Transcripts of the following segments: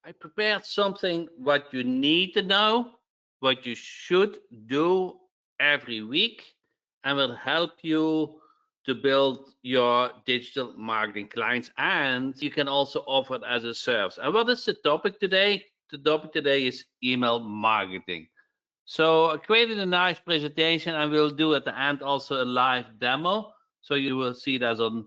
I prepared something what you need to know, what you should do every week, and will help you to build your digital marketing clients. And you can also offer it as a service. And what is the topic today? The topic today is email marketing. So I created a nice presentation and we'll do at the end also a live demo. So you will see that on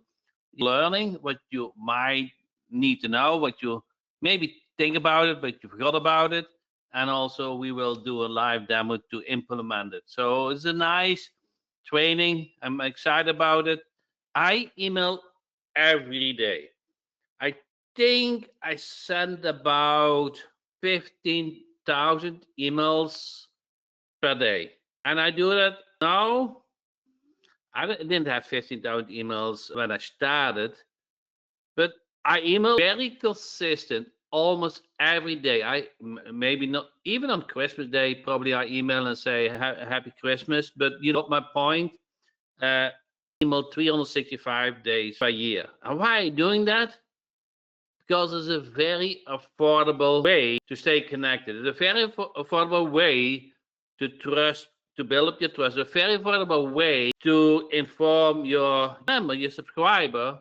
learning what you might need to know, what you maybe think about it, but you forgot about it. And also we will do a live demo to implement it. So it's a nice training. I'm excited about it. I email every day. I think I send about 15,000 emails per day. And I do that now. I didn't have 15,000 emails when I started, but I email very consistent almost every day. Maybe not even on Christmas Day, probably I email and say Happy Christmas, but you know my point. Uh, email 365 days per year. And why are you doing that? Because it's a very affordable way to stay connected. It's a very affordable way to trust, to build up your trust. A very affordable way to inform your member, your subscriber,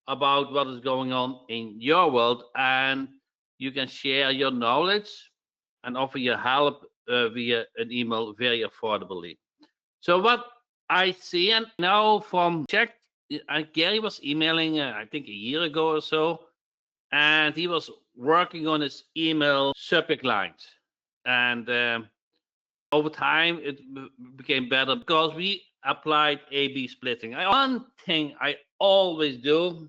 about what is going on in your world, and you can share your knowledge and offer your help via an email very affordably. So what I see and now from check, Gary was emailing, I think a year ago or so, and he was working on his email subject lines. And over time, it became better because we applied A/B splitting. One thing I always do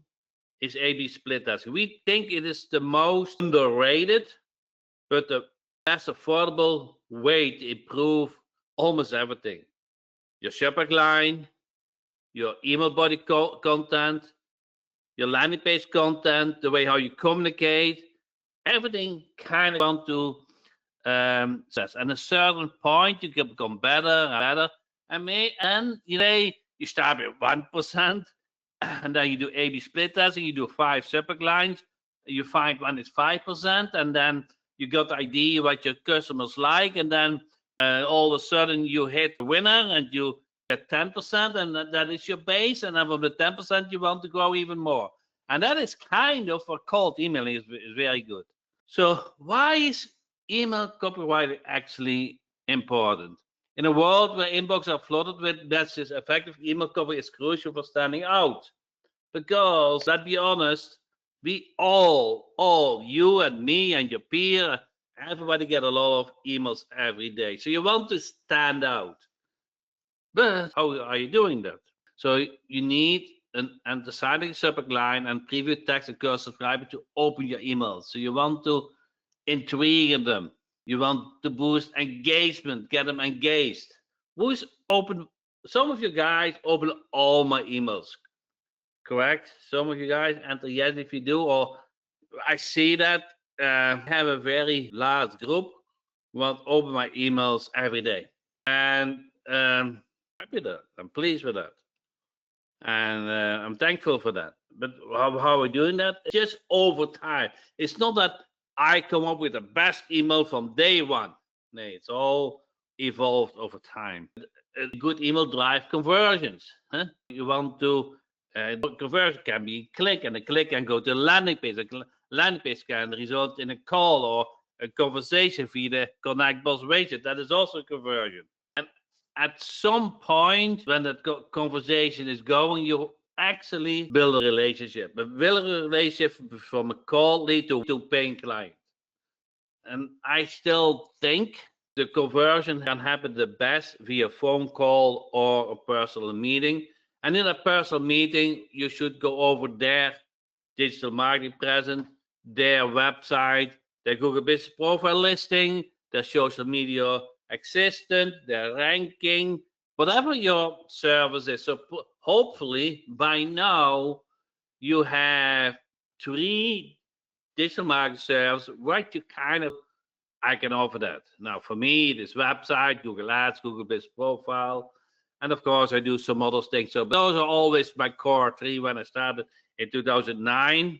is A/B split testing. We think it is the most underrated, but the best affordable way to improve almost everything. Your subject line, your email body content, your landing page content, the way how you communicate, everything kind of want to success. And at a certain point, you can become better and better. And you say you start with 1%, and then you do A/B split testing. You do 5 subject lines. You find one is 5%, and then you got the idea what your customers like, and then all of a sudden you hit the winner and you get 10%, and that is your base. And then from the 10%, you want to grow even more. And that is kind of for cold emailing is very good. So why is email copywriting actually important? In a world where inbox are flooded with messages, effective email copy is crucial for standing out. Because let's be honest, we all, you and me and your peer, everybody get a lot of emails every day. So you want to stand out. But how are you doing that? So you need an deciding subject line and preview text and curse subscriber to open your emails. So you want to intrigue them. You want to boost engagement, get them engaged. Who's open? Some of you guys open all my emails, correct? Some of you guys enter yes if you do, or I see that have a very large group who want to open my emails every day. And happy with that. I'm pleased with that. And I'm thankful for that. But how are we doing that? Just over time. It's not that I come up with the best email from day one. No, it's all evolved over time. A good email drive conversions. Huh? You want to conversion can be click, and a click can go to a landing page. A landing page can result in a call or a conversation via the Connect Boss widget. That is also a conversion. And at some point when that conversation is going, you actually build a relationship. But will a relationship from a call lead to paying client? And I still think the conversion can happen the best via phone call or a personal meeting. And in a personal meeting, you should go over their digital marketing presence, their website, their Google Business Profile listing, their social media existent, their ranking, whatever your service is. So hopefully by now you have 3 digital marketing services right you kind of I can offer that. Now for me it is website, Google Ads, Google Business Profile, and of course I do some other things. So those are always my core 3 when I started in 2009.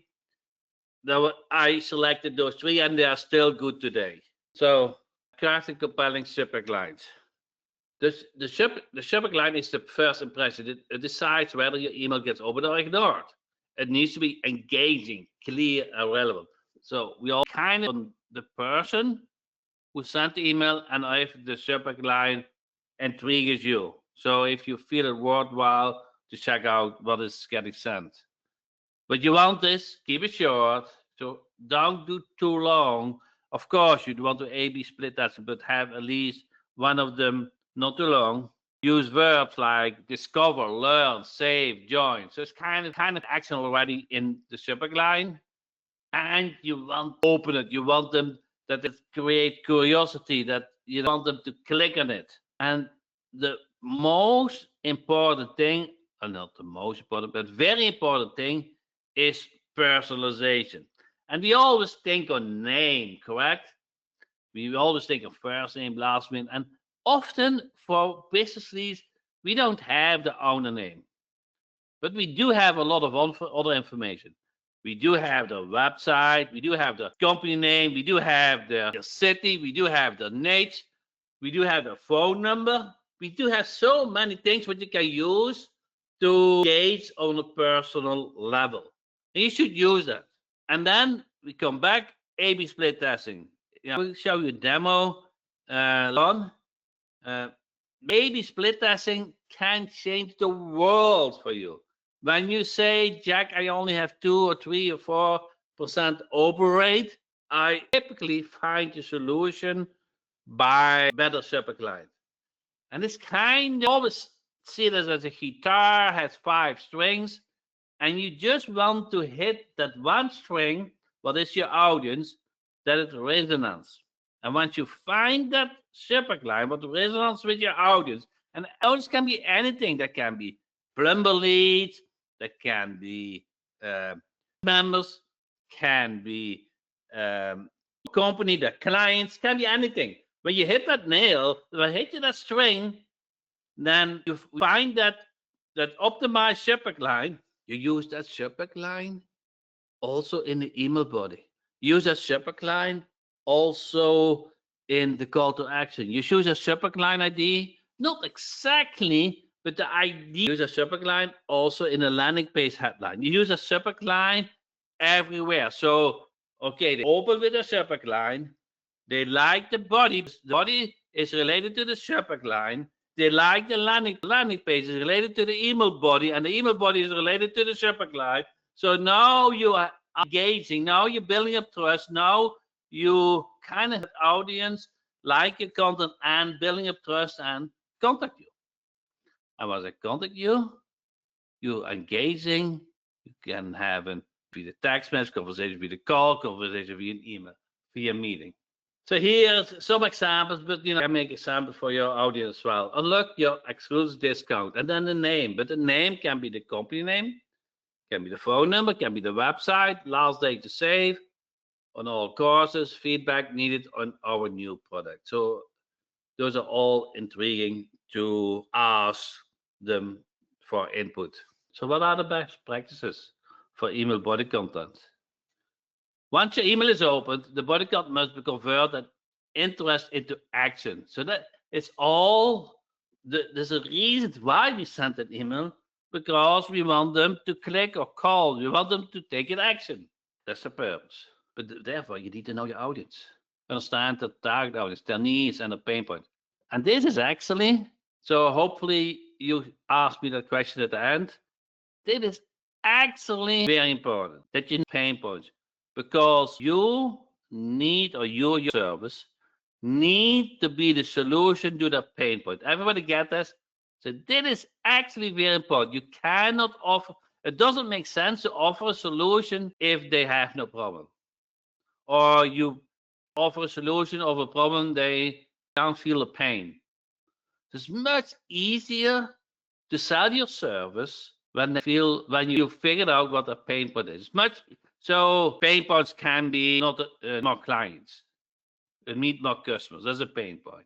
I selected those three, and they are still good today. So, crafting compelling subject lines. The subject line is the first impression. It decides whether your email gets opened or ignored. It needs to be engaging, clear, and relevant. So we all kind of on the person who sent the email, and if the subject line intrigues you. So if you feel it worthwhile to check out what is getting sent. But you want this, keep it short. So don't do too long. Of course, you'd want to A/B split that, but have at least one of them not too long. Use verbs like discover, learn, save, join. So it's kind of action already in the subject line. And you want to open it. You want them that it create curiosity, that you want them to click on it. And the most important thing, or not the most important, but very important thing is personalization. And we always think on name, correct? We always think of first name, last name, and often for business leads, we don't have the owner name, but we do have a lot of other information. We do have the website, we do have the company name, we do have the city, we do have the niche, we do have the phone number. We do have so many things what you can use to engage on a personal level. And you should use that. And then we come back, A/B split testing. We'll show you a demo on. Uh, A/B split testing can change the world for you. When you say, Jack, I only have 2 or 3 or 4% open rate, I typically find the solution by better subject line. And it's kind of always see it as a guitar has 5 strings, and you just want to hit that one string, what is your audience, that it resonates. And once you find that subject line, what resonates with your audience, and audience can be anything. That can be plumber leads, that can be members, can be company, the clients, can be anything. When you hit that nail, when you hit that string, then you find that optimized subject line. You use that subject line also in the email body. Use that subject line also in the call to action. You use a subject line ID, not exactly, but the ID. Use a subject line also in a landing page headline. You use a subject line everywhere. So, okay, they open with a subject line. They like the body. The body is related to the subject line. They like the landing page is related to the email body, and the email body is related to the subject line. So now you are engaging. Now you're building up trust. Now you kind of audience like your content and building up trust and contact you. And once I contact you, you're engaging. You can have a via text message, conversation via call, conversation via an email, via meeting. So here's some examples, but I make examples for your audience as well. Unlock your exclusive discount and then the name. But the name can be the company name, can be the phone number, can be the website, last day to save on all courses, feedback needed on our new product. So those are all intriguing to ask them for input. So what are the best practices for email body content? Once your email is opened, the body content must be converted interest into action. So that it's all there's a reason why we sent an email, because we want them to click or call. We want them to take an action. That's the purpose. But therefore, you need to know your audience, understand the target audience, their needs and the pain points. And this is actually, so hopefully you ask me that question at the end. This is actually very important that you know pain points, because you need, or your service need to be the solution to the pain point. Everybody get this? So this is actually very important. You cannot offer, it doesn't make sense to offer a solution if they have no problem. Or you offer a solution of a problem they don't feel the pain. It's much easier to sell your service when you figured out what a pain point is. Much so pain points can be not more clients, meet more customers. That's a pain point.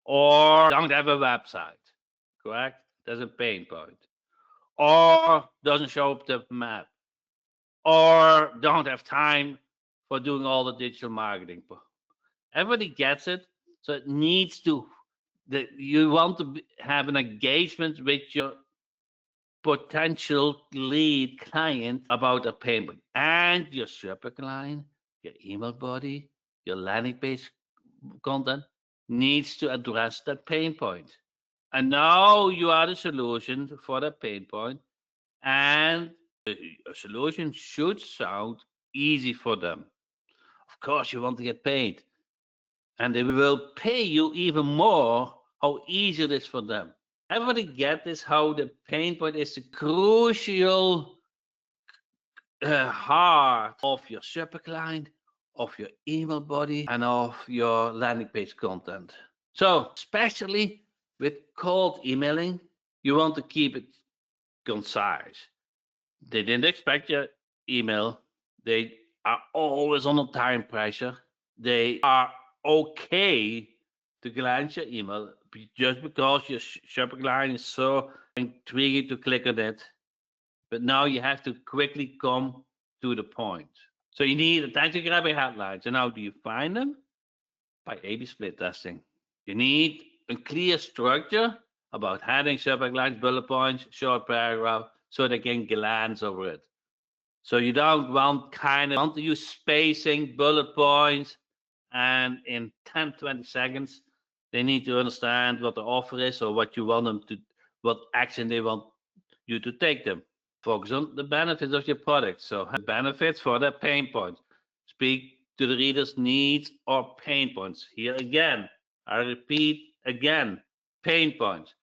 Or don't have a website, correct? That's a pain point. Or doesn't show up the map. or don't have time for doing all the digital marketing. Everybody gets it. So it needs to, that you want to have an engagement with your potential lead client about a pain point, and your subject line, your email body, your landing page content needs to address that pain point. And now you are the solution for that pain point, and a solution should sound easy for them. Of course, you want to get paid, and they will pay you even more how easy it is for them. Everybody get this, how the pain point is the crucial heart of your subject line, of your email body, and of your landing page content. So, especially with cold emailing, you want to keep it concise. They didn't expect your email. They are always under time pressure. They are okay to glance your email just because your subject line is so intriguing to click on it. But now you have to quickly come to the point. So you need attention grabbing headlines. And how do you find them? By A/B split testing. You need a clear structure about heading, subject lines, bullet points, short paragraph, so they can glance over it. So you don't want want to use spacing, bullet points, and in 10, 20 seconds, they need to understand what the offer is or what you want them to, what action they want you to take them. Focus on the benefits of your product. So the benefits for their pain points. Speak to the reader's needs or pain points. Here again, I repeat again, pain points.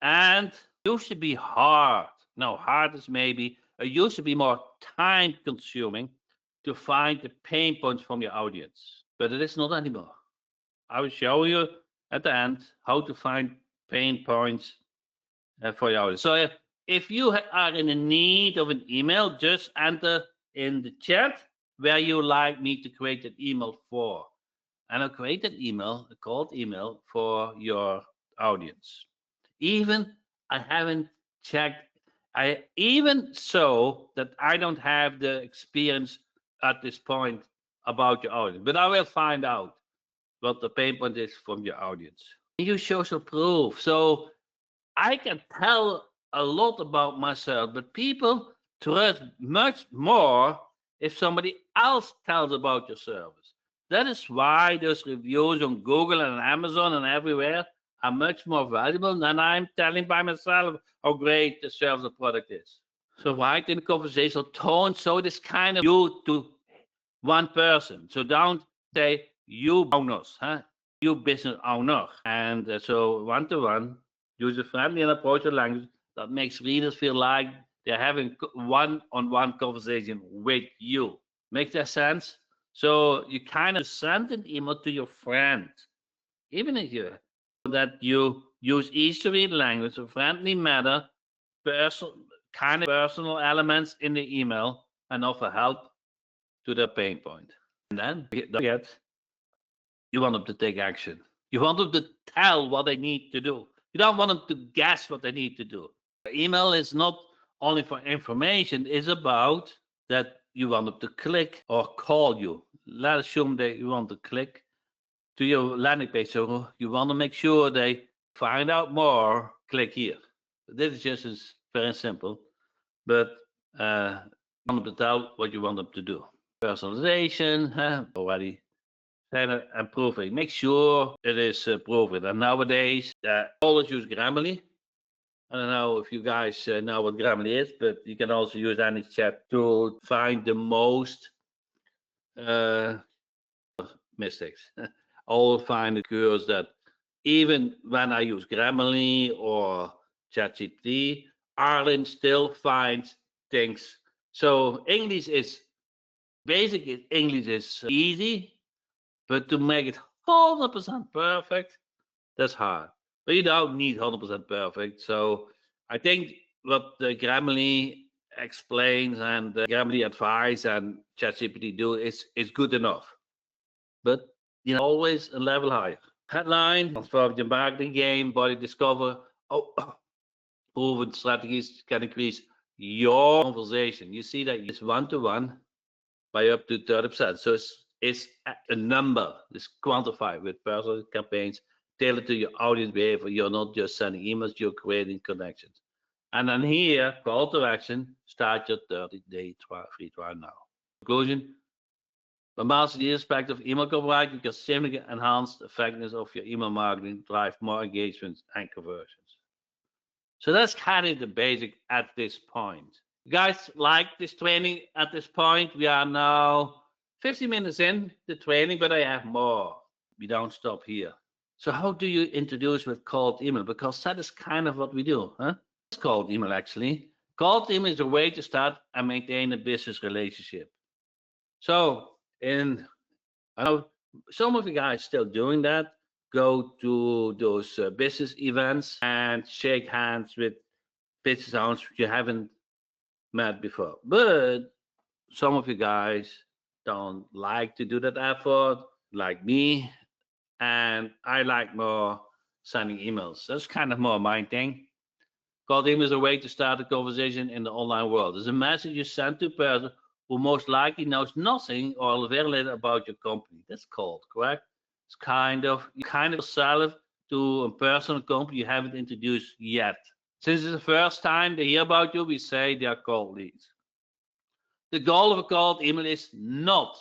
And it used to be hard. No, hard is maybe. It used to be more time consuming to find the pain points from your audience. But it is not anymore. I will show you at the end how to find pain points for your audience. So if you are in the need of an email, just enter in the chat where you like me to create an email for. And I'll create an email, a cold email for your audience. Even I haven't checked, I even so that I don't have the experience at this point about your audience, but I will find out what the pain point is from your audience. Use social proof. So I can tell a lot about myself, but people trust much more if somebody else tells about your service. That is why those reviews on Google and Amazon and everywhere are much more valuable than I'm telling by myself how great the service or product is. So write in the conversational tone, so it is kind of you to one person. So don't say you owners, huh? You business owner. And so one to one, use a friendly and approachable language that makes readers feel like they're having one-on-one conversation with you. Makes that sense? So you kind of send an email to your friend, even if you that you use easy to read language, a friendly manner, personal kind of personal elements in the email, and offer help to the pain point. And then don't forget, you want them to take action. You want them to tell what they need to do. You don't want them to guess what they need to do. Email is not only for information, it's about that you want them to click or call you. Let's assume that you want to click to your landing page. So you want to make sure they find out more, click here. This is just is very simple, but you want them to tell what you want them to do. Personalization, already improving. Make sure it is proven. And nowadays, always use Grammarly. I don't know if you guys know what Grammarly is, but you can also use any chat tool to find the most mistakes. I will find it curious that even when I use Grammarly or ChatGPT, Ireland still finds things. So English is basic. English is easy, but to make it 100% perfect, that's hard. But you don't need 100% perfect. So I think what the Grammarly explains and the Grammarly advice and ChatGPT do is good enough. But always a level higher. Headline: transform your marketing game, body discover. Oh, proven strategies can increase your conversation. You see that it's one-to-one by up to 30%. So it's a number. It's quantified with personal campaigns tailored to your audience behavior. You're not just sending emails, you're creating connections. And then here, call to action, start your 30-day free trial now. Conclusion, by mastering the aspect of email copywriting, you can significantly enhance the effectiveness of your email marketing, drive more engagements and conversions. So that's kind of the basic at this point. You guys like this training at this point? We are now 50 minutes in the training, but I have more. We don't stop here. So how do you introduce with cold email? Because that is kind of what we do, huh? It's cold email actually. Cold email is a way to start and maintain a business relationship. So I know some of you guys still doing that. Go to those business events and shake hands with business owners you haven't met before. But some of you guys don't like to do that effort, like me, and I like more sending emails. That's kind of more my thing. Cold email is a way to start a conversation in the online world. It's a message you send to a person who most likely knows nothing or very little about your company. That's cold, correct? It's you kind of sell it to a person or company you haven't introduced yet. Since it's the first time they hear about you, we say they are cold leads. The goal of a cold email is not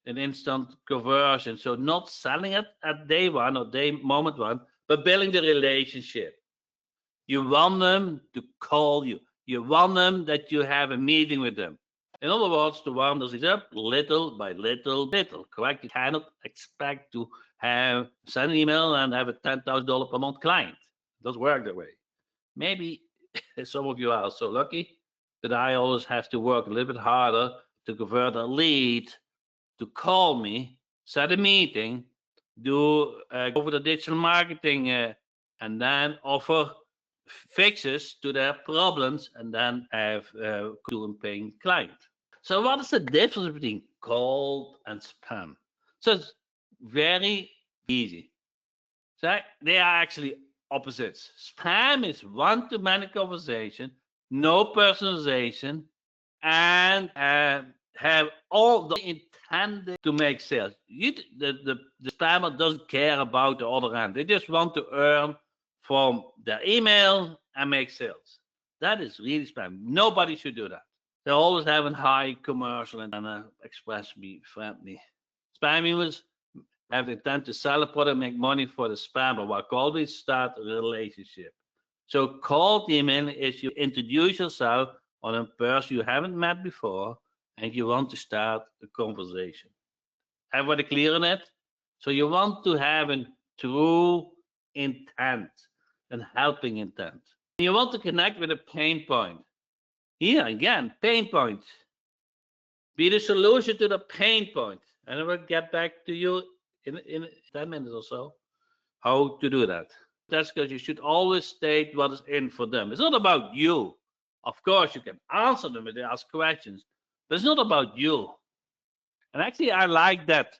an instant conversion, so not selling it at day one or moment one, but building the relationship. You want them to call you. You want them that you have a meeting with them. In other words, the warm is up little by little, correct? You cannot expect to send an email and have a $10,000 per month client. It doesn't work that way. Maybe some of you are so lucky that I always have to work a little bit harder to convert a lead to call me, set a meeting, do go over the digital marketing, and then offer fixes to their problems, and then have to a paying client. So what is the difference between cold and spam? So it's very easy. So they are actually opposites. Spam is one-to-many conversation, no personalization, and have all the intended to make sales. The spammer doesn't care about the other end. They just want to earn from their email and make sales. That is really spam. Nobody should do that. They always have a high commercial and express me friendly. Spam emails have the intent to sell a product, make money for the spammer, while cold emails start a relationship. So cold email is you introduce yourself on a person you haven't met before, and you want to start a conversation. Everybody clear on it? So you want to have a true intent, and helping intent. You want to connect with a pain point. Here again, pain point. Be the solution to the pain point. And I will get back to you in 10 minutes or so how to do that. That's because you should always state what is in for them. It's not about you. Of course, you can answer them if they ask questions, but it's not about you. And actually, I like that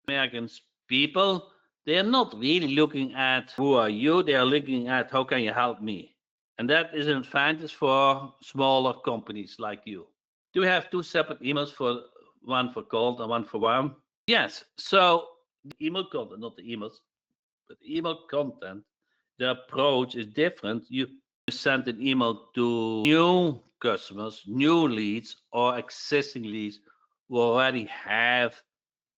American people, they are not really looking at who are you, they are looking at how can you help me. And that is an advantage for smaller companies like you. Do we have two separate emails, for one for cold and one for warm? Yes. So the email content, not the emails, but the email content, the approach is different. You send an email to new customers, new leads, or existing leads who already have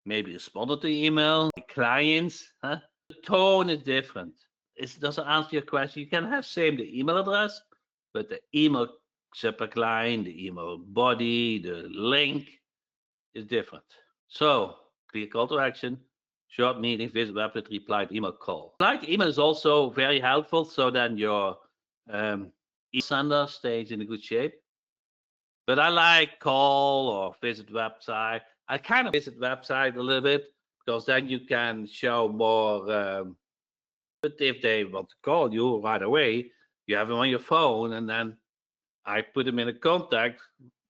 maybe responded to email, clients. Huh? The tone is different. It doesn't answer your question. You can have same the email address, but the email subject line, the email body, the link is different. So clear call to action, short meeting, visit website, reply to email, call. Like email is also very helpful, so then your email sender stays in a good shape. But I like call or visit website. I kind of visit website a little bit because then you can show more. But if they want to call you right away, you have them on your phone, and then I put them in a contact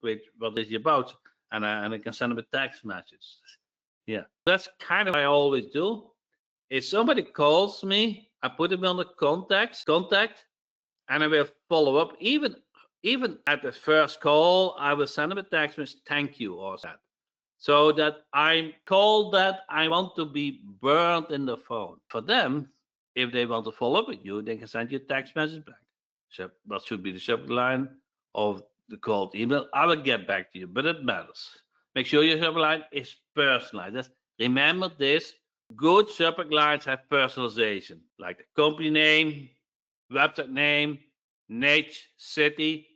with what is he about, and I can send them a text message. Yeah, that's kind of what I always do. If somebody calls me, I put them on the contact, and I will follow up. Even at the first call, I will send them a text with thank you or that. So that I'm called that I want to be burned in the phone. For them, if they want to follow up with you, they can send you a text message back. So what should be the subject line of the called email? I will get back to you, but it matters. Make sure your subject line is personalized. Remember this, good subject lines have personalization, like the company name, website name, niche, city,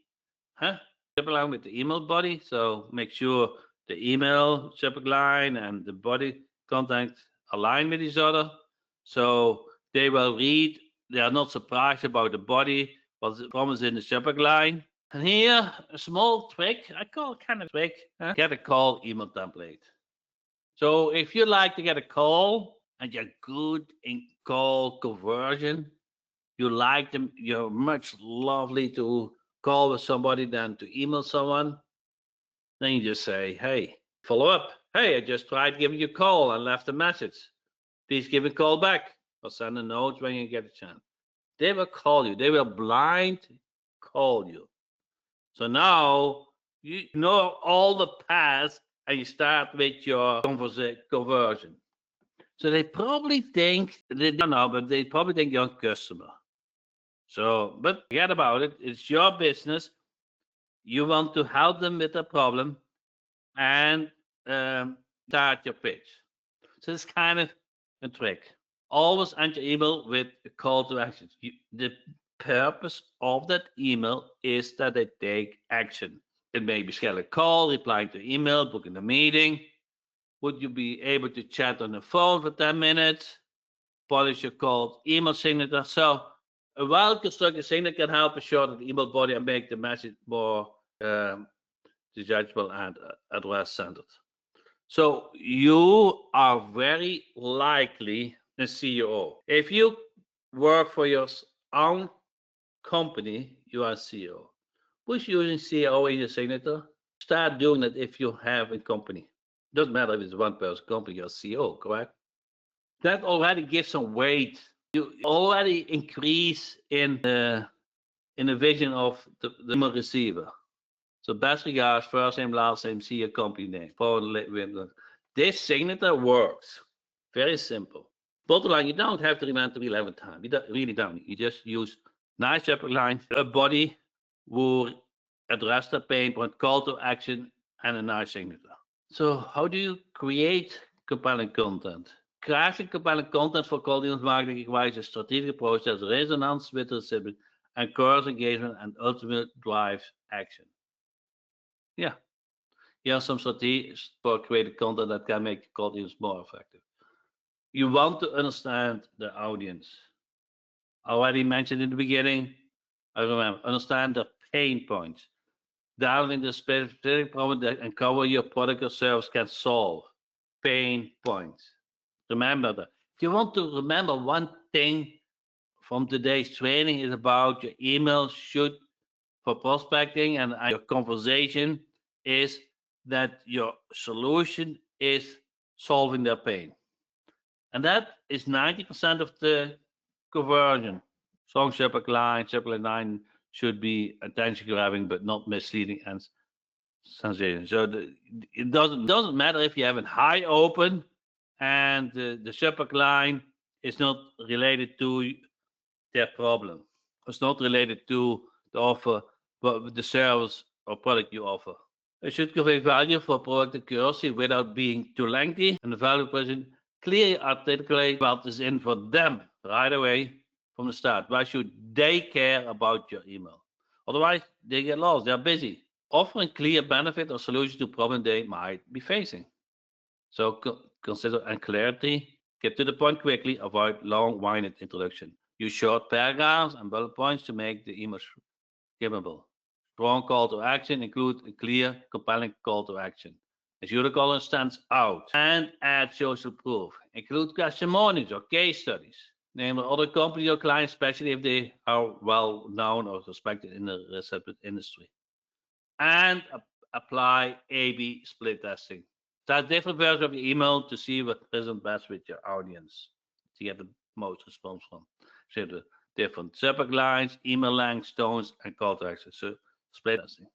huh? Subject line with the email body. So make sure the email subject line and the body content align with each other. So they will read, they are not surprised about the body, what's promised in the subject line. And here, a small trick, I call it kind of trick, huh? Get a call email template. So if you like to get a call and you're good in call conversion, you like them, you're much lovely to call with somebody than to email someone, then you just say, hey, follow up. Hey, I just tried giving you a call and left a message. Please give a call back or send a note when you get a chance. They will call you. They will blind call you. So now you know all the past and you start with your conversion. So they probably think, they don't know, but they probably think you're a customer. So, but forget about it. It's your business. You want to help them with a problem and start your pitch. So it's kind of a trick. Always end your email with a call to action. The purpose of that email is that they take action. It may be schedule a call, replying to email, booking a meeting. Would you be able to chat on the phone for 10 minutes? Polish your called email signature. So a well-constructed signature can help shorten the email body and make the message more digestible and address-centered. So you are very likely a CEO. If you work for your own company, you are CEO. Who's using CEO in your signature? Start doing it if you have a company. Doesn't matter if it's one person company, you're CEO, correct? That already gives some weight. You already increase in the vision of the email receiver. So best regards, first name, last name, see your company name. This signature works. Very simple. Bottom line, you don't have to remember 11 times. You really don't. You just use nice subject line, a body who address the pain point, call to action, and a nice signature. So how do you create compelling content? Crafting compelling content for content marketing requires a strategic approach that resonates with the recipient, encourages engagement, and ultimately drives action. Yeah, here are some strategies for creating content that can make your content more effective. You want to understand the audience. I already mentioned in the beginning, I remember, understand the pain points. Delve into the specific problem that uncover your product or service can solve. Pain points. Remember that. If you want to remember one thing from today's training is about your email should for prospecting and your conversation is that your solution is solving their pain. And that is 90% of the conversion. Strong subject line should be attention grabbing but not misleading and sensation. So it doesn't matter if you have a high open and the subject line is not related to their problem. It's not related to the offer, but the service or product you offer. It should convey value for product accuracy without being too lengthy, and the value person clearly articulate what is in for them right away from the start. Why should they care about your email? Otherwise, they get lost. They're busy. Offering clear benefit or solution to problem they might be facing. So consider and clarity. Get to the point quickly. Avoid long-winded introduction. Use short paragraphs and bullet points to make the email skippable. Strong call to action. Include a clear, compelling call to action. Ensure the caller stands out. And add social proof. Include testimonials or case studies. Name other company or clients, especially if they are well known or respected in the receptive industry. And apply A/B split testing. Start different versions of your email to see what resonates best with your audience to get the most response from. So different subject lines, email lengths, tones, and call to action. So split testing.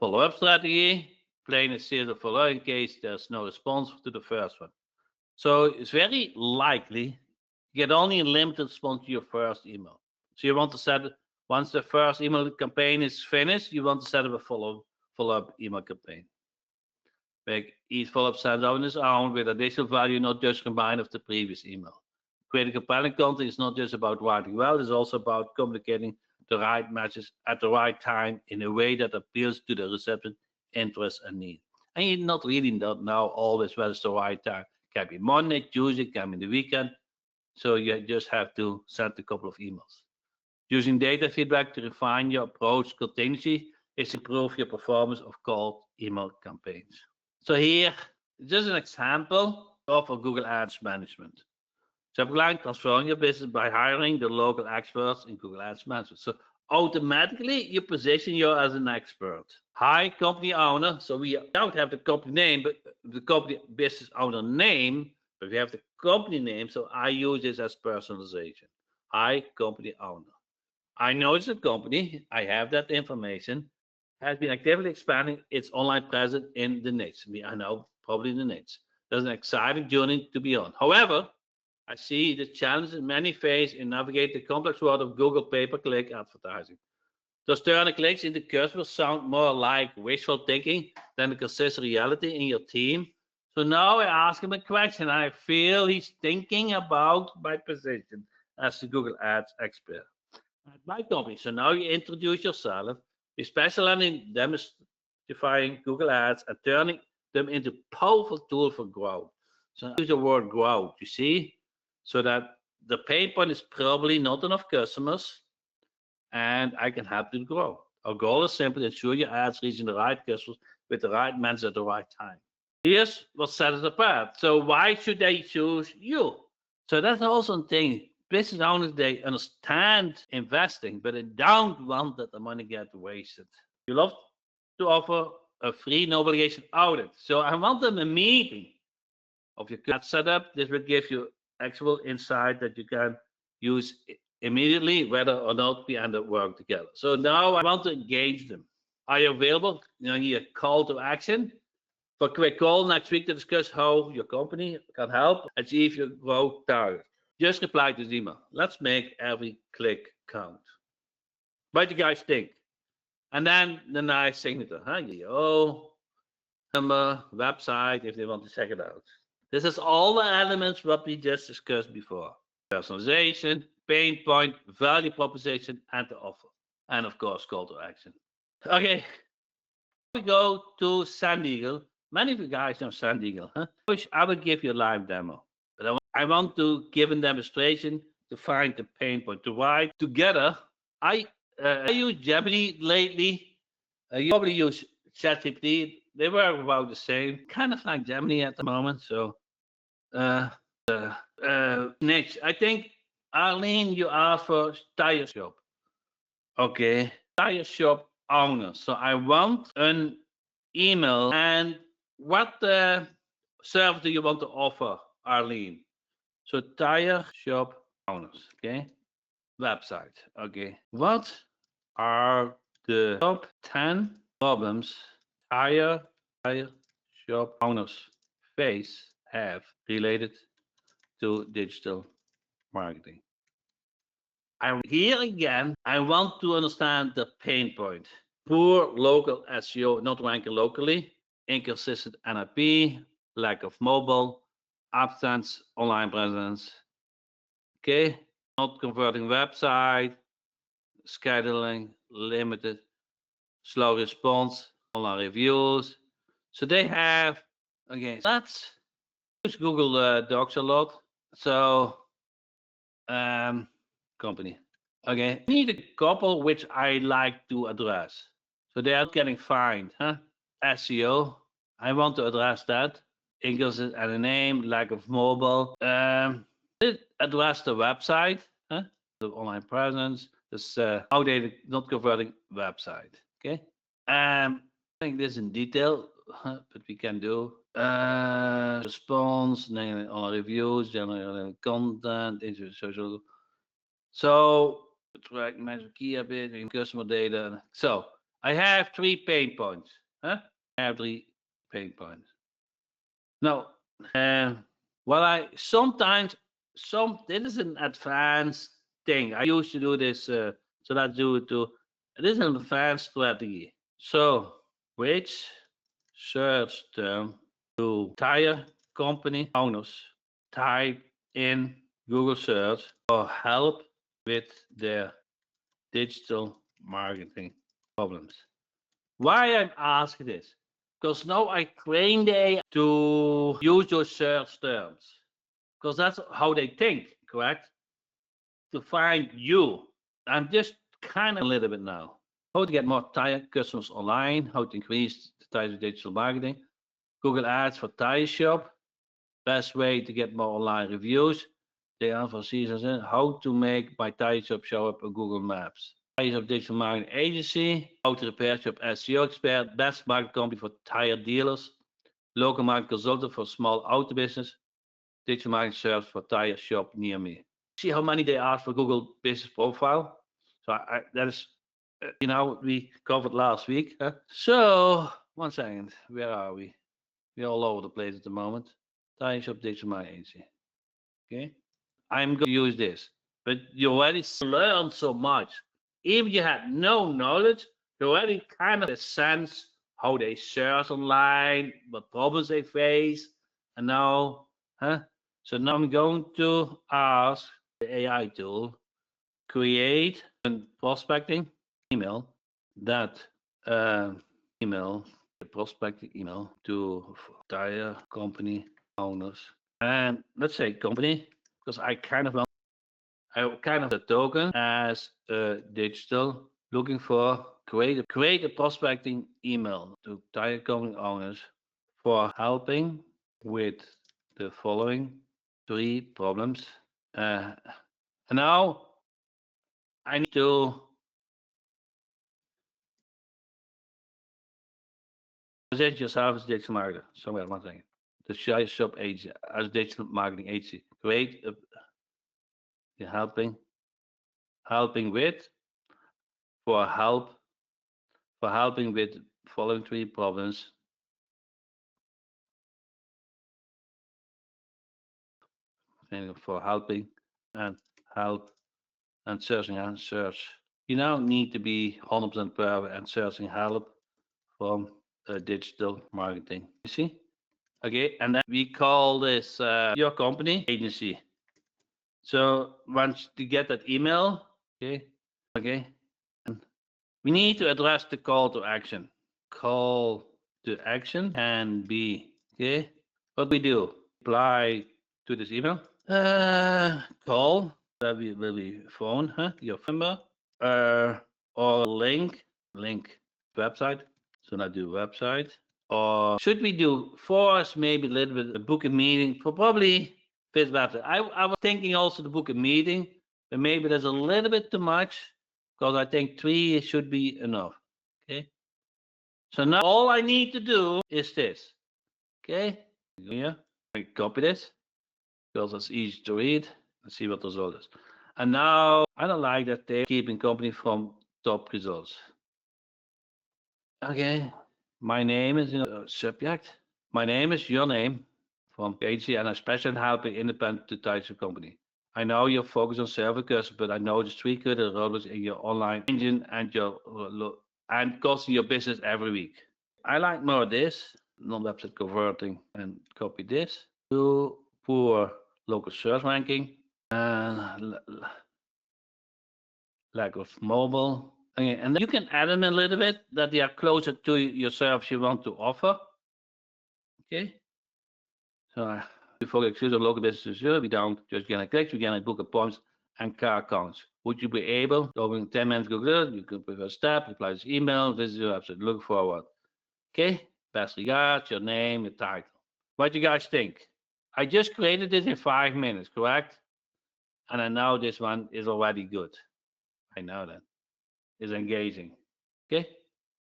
Follow-up strategy, plain a series of follow in case there's no response to the first one. So it's very likely you get only a limited response to your first email. So you want to set it, once the first email campaign is finished, you want to set up a follow-up email campaign. Make each follow-up sent out on its own with additional value, not just combined with the previous email. Creating compelling content is not just about writing well, it's also about communicating the right message at the right time in a way that appeals to the recipient interest and need. And you not really don't know always whether it's the right time. It can be Monday, Tuesday, it can be the weekend. So you just have to send a couple of emails. Using data feedback to refine your approach continuously is to improve your performance of cold email campaigns. So here, just an example of Google Ads management. Subline transforming your business by hiring the local experts in Google Ads management. So automatically you position you as an expert. Hi, company owner. So we don't have the company name, but the company business owner name, but we have the company name. So I use this as personalization. Hi, company owner. I know it's a company. I have that information. Has been actively expanding its online presence in the niche. I know probably the niche. There's an exciting journey to be on. However, I see the challenge that many face in navigating the complex world of Google pay-per-click advertising. Does turning clicks into customers sound more like wishful thinking than a consistent reality in your team? So now I ask him a question. I feel he's thinking about my position as the Google Ads expert at my company. So now you introduce yourself. We specialize in demystifying Google Ads and turning them into powerful tool for growth. So use the word growth, you see? So that the pain point is probably not enough customers and I can help you to grow. Our goal is simply to ensure your ads reaching the right customers with the right message at the right time. Here's what sets us apart. So why should they choose you? So that's also a thing. Business owners, they understand investing, but they don't want that the money gets wasted. You love to offer a free no obligation audit. So I want them a meeting of your setup. This will give you actual insight that you can use immediately, whether or not we end up working together. So now I want to engage them. Are you available? Here, call to action. For a quick call next week to discuss how your company can help achieve your growth target. Just reply to this email. Let's make every click count. What do you guys think? And then the nice signature, huh? Oh, number, website, if they want to check it out. This is all the elements what we just discussed before. Personalization, pain point, value proposition, and the offer. And of course, call to action. Okay, we go to Sand Eagle. Many of you guys know Sand Eagle, huh? I will give you a live demo. But I want to give a demonstration to find the pain point, to write together. I use Gemini lately. You probably use ChatGPT. They work about the same, kind of like Gemini at the moment. So, next, I think Arlene, you asked for tire shop. Okay, tire shop owner. So I want an email. And what service do you want to offer, Arlene? So tire shop owners. Okay, website. Okay, what are the top 10 problems tire shop owners face have related to digital marketing? Here again, I want to understand the pain point. Poor local SEO, not ranking locally, inconsistent NLP, lack of mobile, absence, online presence. Okay, not converting website, scheduling, limited, slow response, online reviews. So they have, okay, that's use Google Docs a lot. So, company. Okay, I need a couple which I like to address. So they are getting fined, huh? SEO, I want to address that. Inconsistent and a name, lack of mobile. Address the website, huh? The online presence, this outdated, not converting website. Okay. I think this in detail, but we can do response, online reviews, general content, social So track magic key a bit in customer data. So I have 3 pain points. Huh? I have 3 pain points. Now, uh, well, I sometimes this is an advanced thing. I used to do this, so let's do it too. It is an advanced strategy. So, which search term do tire company owners type in Google search for help with their digital marketing problems? Why I'm asking this? Because now I train the AI to use those search terms. Because that's how they think, correct? To find you. I'm just kind of a little bit now. How to get more tire customers online, how to increase the tire digital marketing, Google Ads for tire shop, best way to get more online reviews. They are for seasons in how to make my tire shop show up on Google Maps. Tire shop digital marketing agency, how to repair shop SEO expert, best market company for tire dealers, local market consultant for small auto business, digital marketing service for tire shop near me. See how many they ask for Google business profile. So that is, we covered last week. Huh? So 1 second, where are we? We're all over the place at the moment. Tire shop digital marketing agency. Okay, I'm going to use this, but you already learned so much. Even you had no knowledge, you already kind of sense how they search online, what problems they face, and now, huh? So now I'm going to ask the AI tool create a prospecting email that uh, email the prospecting email to entire company owners, and let's say company, because I kind of the token as a digital looking for create a prospecting email to tire company owners for helping with the following 3 problems. And now I need to present yourself as digital marketer. Somewhere, 1 second. The tire shop agency as digital marketing agency. Create a helping with for help for helping with following 3 problems. And for helping and help and searching and search. You now need to be 100% perfect and searching help from digital marketing. You see? Okay, and then we call this your company agency. So once you get that email, okay, and we need to address the call to action. Call to action can be okay. What we do? Reply to this email. Call that will be phone, huh? Your phone number, or link website. So now do website. Or should we do force maybe a little bit book a meeting for probably this website? I was thinking also to book a meeting, but maybe there's a little bit too much because I think 3 should be enough. Okay. So now all I need to do is this. Okay. Here, I copy this because it's easy to read. Let's see what the result is. And now I don't like that they're keeping company from top results. Okay. My name is in the subject. My name is your name from agency and I special in helping independent types of company. I know you're focused on serving customers, but I know the 3 critical roles in your online engine and your and costing your business every week. I like more this, non-website converting, and copy this to poor local search ranking and lack of mobile. Okay, and then you can add them a little bit that they are closer to your service you want to offer. Okay, so before exclusive local businesses, we don't just generate clicks, we generate book appointments and car counts. Would you be able to open 10 minutes Google? You can prefer step, reply this email, visit your website, look forward. Okay, best regards, your name, your title. What do you guys think? I just created this in 5 minutes, correct? And I know this one is already good. I know that. It's engaging. Okay.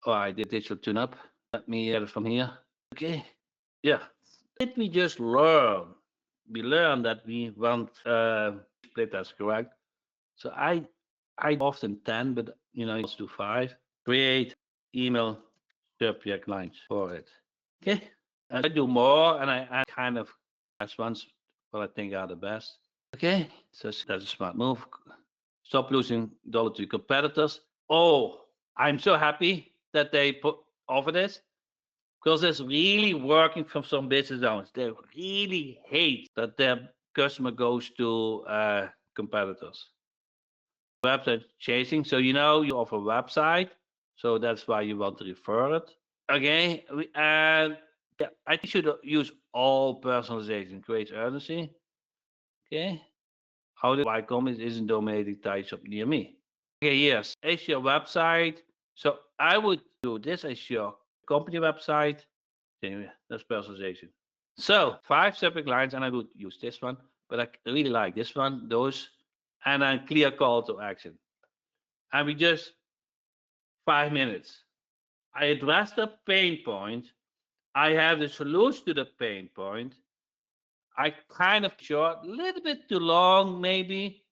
Oh, I did digital tune up. Let me get it from here. Okay. Yeah. Did we just learn? We learned that we want split, that's correct. So I often 10, but you also do 5. Create email subject lines for it. Okay. And I do more, and I kind of as ones what I think are the best. Okay. So that's a smart move. Stop losing dollar to competitors. Oh, I'm so happy that they put offer this because it's really working for some business owners. They really hate that their customer goes to competitors. Website chasing. So you offer a website, so that's why you want to refer it. Okay, and yeah, I think you should use all personalization, creates urgency. Okay, how the why comment isn't dominating types up near me. Okay, yes, it's your website. So I would do this as your company website. Anyway, that's personalization. So 5 subject lines, and I would use this one, but I really like this one, those, and then clear call to action. And we just 5 minutes. I address the pain point. I have the solution to the pain point. I kind of short, a little bit too long, maybe.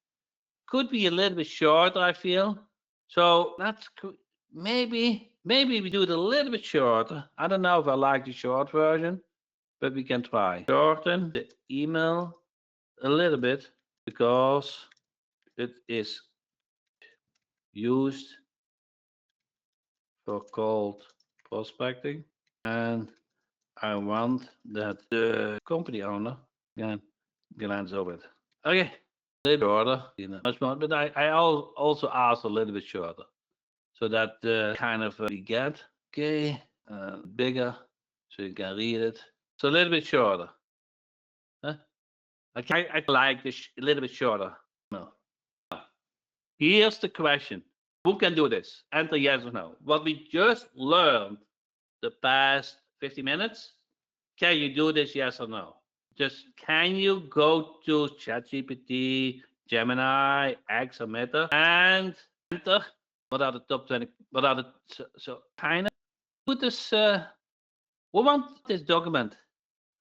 Could be a little bit shorter, I feel. So that's maybe we do it a little bit shorter. I don't know if I like the short version, but we can try. Shorten the email a little bit because it is used for cold prospecting, and I want that the company owner can glance over it. Okay, a little bit shorter, much more, but I also asked a little bit shorter so that kind of we get okay bigger so you can read it. So a little bit shorter. Huh? I like this a little bit shorter. No. Here's the question: who can do this? Enter yes or no. What we just learned the past 50 minutes. Can you do this? Yes or no? Just can you go to ChatGPT, Gemini, X, or Meta and enter what are the top 20? What are the so kind of put this? We want this document.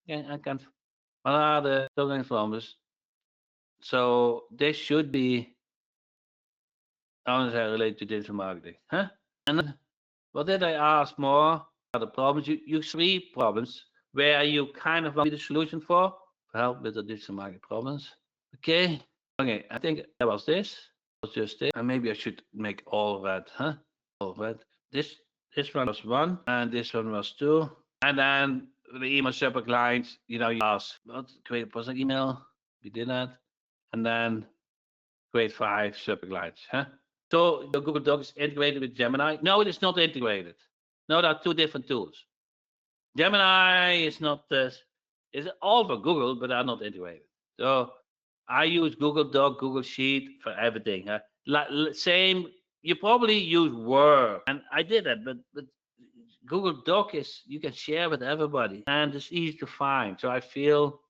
I can. What are the documents from this? So this should be honestly related to digital marketing, huh? And then what did I ask more? The problems you 3 problems where you kind of want to be the solution for help with the digital market problems. Okay. Okay. I think that was this. Was just it. And maybe I should make all red, huh? All red. This one was 1, and this one was 2. And then the email subject lines, you ask what create a personal email. We did that. And then create 5 subject lines, huh? So the Google Doc is integrated with Gemini? No, it is not integrated. No, there are 2 different tools. Gemini is not is all for Google, but are not integrated. So I use Google Doc, Google Sheet for everything. Huh? Same, you probably use Word, and I did that, but Google Doc is you can share with everybody, and it's easy to find. So I feel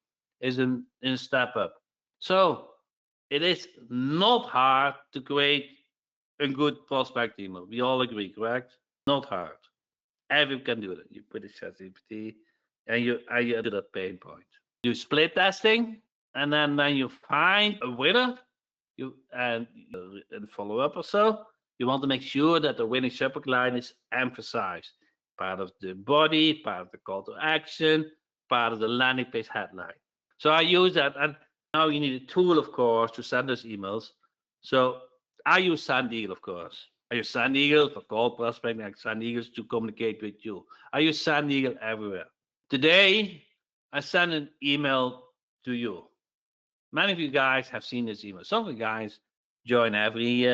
is in step up. So it is not hard to create a good prospect email. We all agree, correct? Not hard. Everyone can do it. You put it ChatGPT and you do that pain point. You split testing, and then when you find a winner, you and follow up or so, you want to make sure that the winning subject line is emphasized. Part of the body, part of the call to action, part of the landing page headline. So I use that, and now you need a tool, of course, to send those emails. So I use Sand Eagle, of course. I use Sand Eagle for call prospecting, like Sand Eagles to communicate with you. I use Sand Eagle everywhere. Today, I send an email to you. Many of you guys have seen this email. Some of you guys join every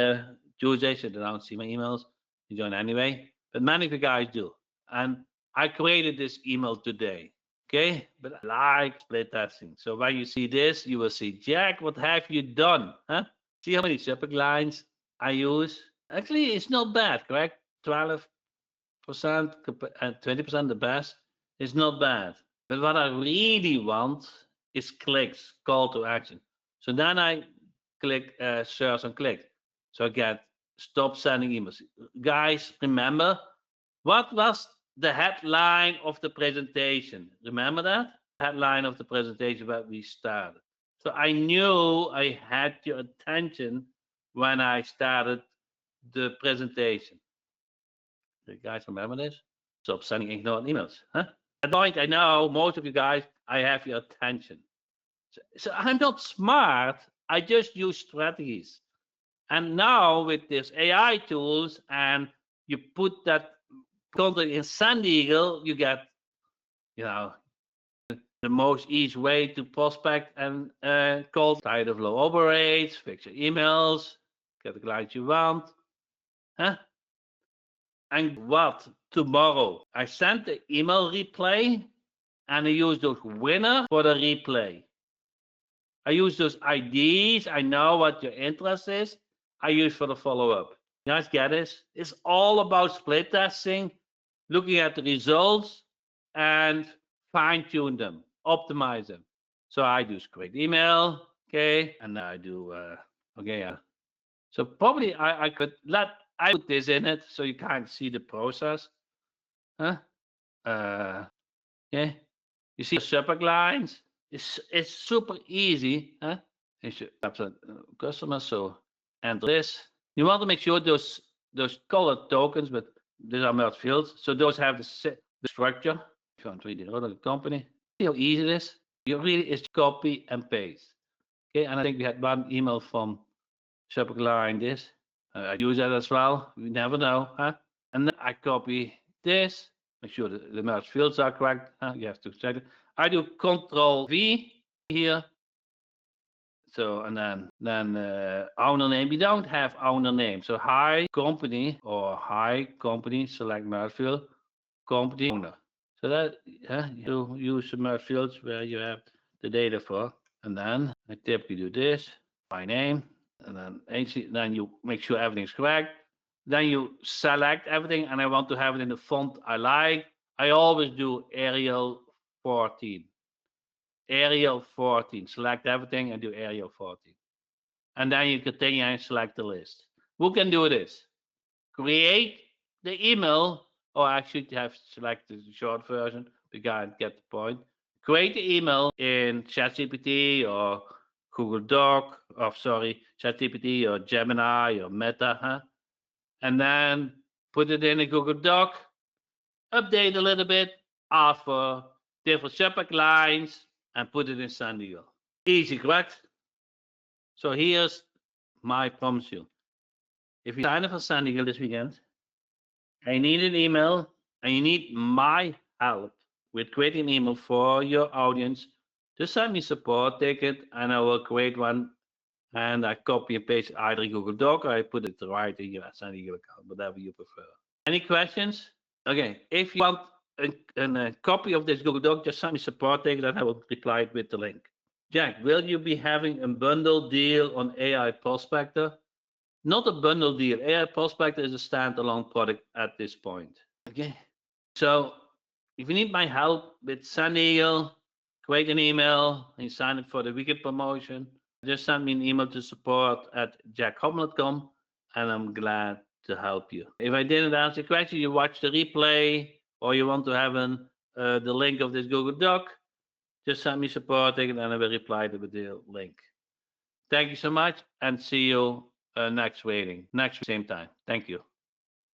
Tuesday, so they don't see my emails. You join anyway. But many of you guys do. And I created this email today. Okay, but I like split testing. So when you see this, you will see, Jack, what have you done? Huh? See how many subject lines I use? Actually, it's not bad, correct? 12% and 20% the best. It's not bad. But what I really want is clicks, call to action. So then I click search and click. So I get stop sending emails. Guys, remember what was the headline of the presentation? Remember that? Headline of the presentation where we started. So I knew I had your attention when I started the presentation. Do you guys remember this? Stop sending ignored emails. Huh? At that point, I know most of you guys, I have your attention. So I'm not smart. I just use strategies. And now with this AI tools, and you put that content in Sand Eagle, you get, you know, the most easy way to prospect and call. Tired of low open rates, fix your emails, get the clients you want. Huh? And what? Tomorrow, I sent the email replay and I use those winner for the replay. I use those IDs. I know what your interest is. I use for the follow-up. You guys get this? It's all about split testing, looking at the results and fine-tune them, optimize them. So I do create email, okay, and I do okay. So probably I could I put this in it so you can't see the process. Huh? Okay. You see the subject lines. It's super easy. Huh? You should have a customer. So enter this. You want to make sure those colored tokens, but these are merged fields. So those have the structure. If you want to read the other company, see how easy it is. You really is copy and paste. Okay, and I think we had one email from subject line this. I use that as well. We never know, huh? And then I copy this. Make sure the merged fields are correct. Huh? You have to check it. I do Control V here. So and then owner name. We don't have owner name. So hi company or hi company. Select merge field. Company owner. So that you use the merge fields where you have the data for. And then I typically do this. My name. And then you make sure everything's correct. Then you select everything, and I want to have it in the font I like. I always do Arial 14. Arial 14. Select everything and do Arial 14. And then you continue and select the list. Who can do this? Create the email, or actually you have selected the short version. We can't get the point. Create the email in ChatGPT or Google Doc, ChatGPT or Gemini or Meta, huh? And then put it in a Google Doc, update a little bit, offer different subject lines, and put it in San Diego. Easy, correct? So here's my promise you. If you sign up for San Diego this weekend, I need an email, and you need my help with creating an email for your audience. Just send me support ticket, and I will create one. And I copy and paste either in Google Doc or I put it right in your San Diego account, whatever you prefer. Any questions? Okay, if you want a copy of this Google Doc, just send me support ticket, and I will reply it with the link. Jack, will you be having a bundle deal on AI Prospector? Not a bundle deal. AI Prospector is a standalone product at this point. Okay. So if you need my help with San Diego, create an email and sign up for the weekend promotion, just send me an email to support@jackhopman.com, and I'm glad to help you. If I didn't answer your question, you watch the replay, or you want to have the link of this Google Doc, just send me support and I will reply to the link. Thank you so much, and see you next same time. Thank you.